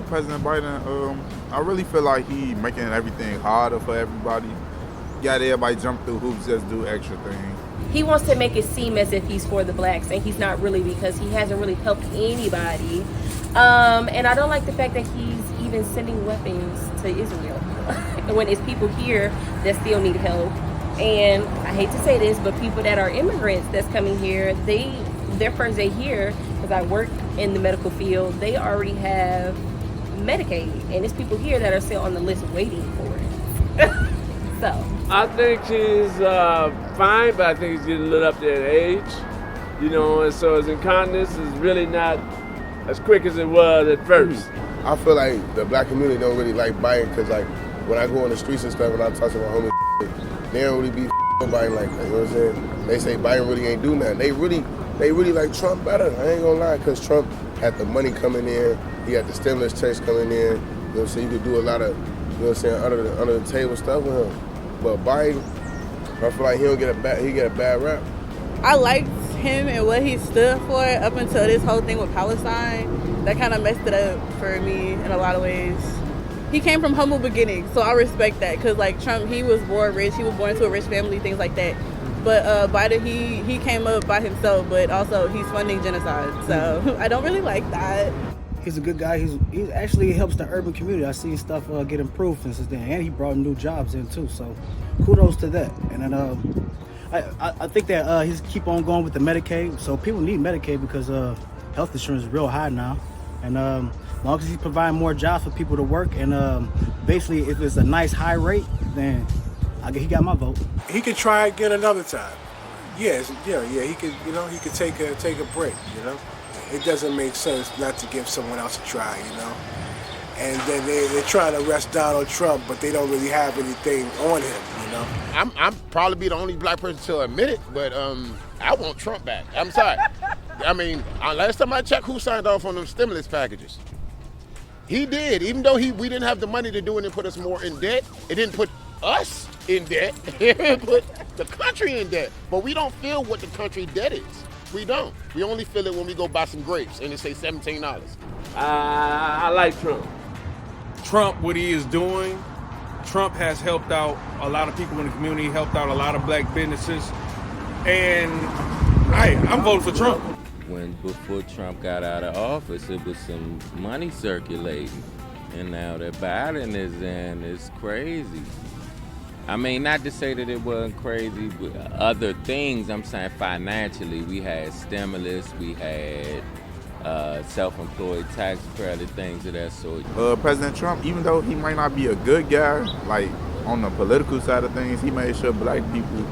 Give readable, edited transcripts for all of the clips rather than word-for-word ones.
President Biden, I really feel like he making everything harder for everybody. Got everybody jump through hoops, just do extra things. He wants to make it seem as if he's for the blacks, and he's not really, because he hasn't really helped anybody. And I don't like the fact that he's even sending weapons to Israel when it's people here that still need help. And I hate to say this, but people that are immigrants that's coming here, their first day here, because I work in the medical field, they already have Medicaid, and it's people here that are still on the list waiting for it. So I think he's fine, but I think he's getting a little up there in age, and so his incontinence is really not as quick as it was at first. I feel like the black community don't really like Biden because, like, when I go on the streets and stuff and I talk to my homies, they don't really be Biden like that, you know what I'm saying? They say Biden really ain't do nothing. They really like Trump better, I ain't gonna lie, because Trump had the money coming in, he had the stimulus checks coming in, you know what I'm saying? You could do a lot of, you know what I'm saying, under the table stuff with him. But Biden, I feel like he get a bad rap. I liked him and what he stood for up until this whole thing with Palestine. That kind of messed it up for me in a lot of ways. He came from humble beginnings, so I respect that. Because like Trump, he was born rich, he was born into a rich family, things like that. But Biden, he came up by himself, but also he's funding genocide. So I don't really like that. He's a good guy. He actually helps the urban community. I seen stuff get improved since then, and he brought new jobs in too. So kudos to that. And then I think that he's keep on going with the Medicaid. So people need Medicaid because health insurance is real high now. And as long as he's providing more jobs for people to work, and basically if it's a nice high rate, then he got my vote. He could try again another time. Yes, yeah. He could, he could take a break. It doesn't make sense not to give someone else a try. And then they're trying to arrest Donald Trump, but they don't really have anything on him. I'm probably be the only black person to admit it, but I want Trump back. I'm sorry. I mean, last time I checked, who signed off on them stimulus packages? He did. Even though we didn't have the money to do it and put us more in debt, it didn't put us in debt. It put the country in debt. But we don't feel what the country debt is. We don't. We only feel it when we go buy some grapes and it say $17. I like Trump. Trump, what he is doing, Trump has helped out a lot of people in the community, helped out a lot of black businesses, and I'm voting for Trump. Before Trump got out of office, it was some money circulating, and now that Biden is in, it's crazy. I mean, not to say that it wasn't crazy with other things. I'm saying financially, we had stimulus, we had self-employed tax credit, things of that sort. President Trump, even though he might not be a good guy, like on the political side of things, he made sure black people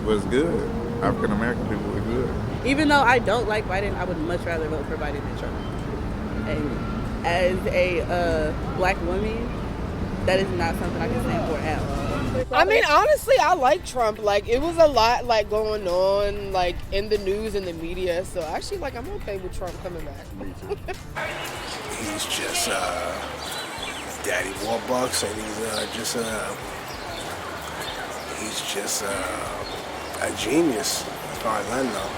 was good. African American people were good. Even though I don't like Biden, I would much rather vote for Biden than Trump. And as a black woman, that is not something I can stand for at all. I mean, honestly, I like Trump. Like, it was a lot, like, going on, like, in the news and the media. So, actually, like, I'm okay with Trump coming back. He's just Daddy Warbucks, and he's just a genius, as far as I know,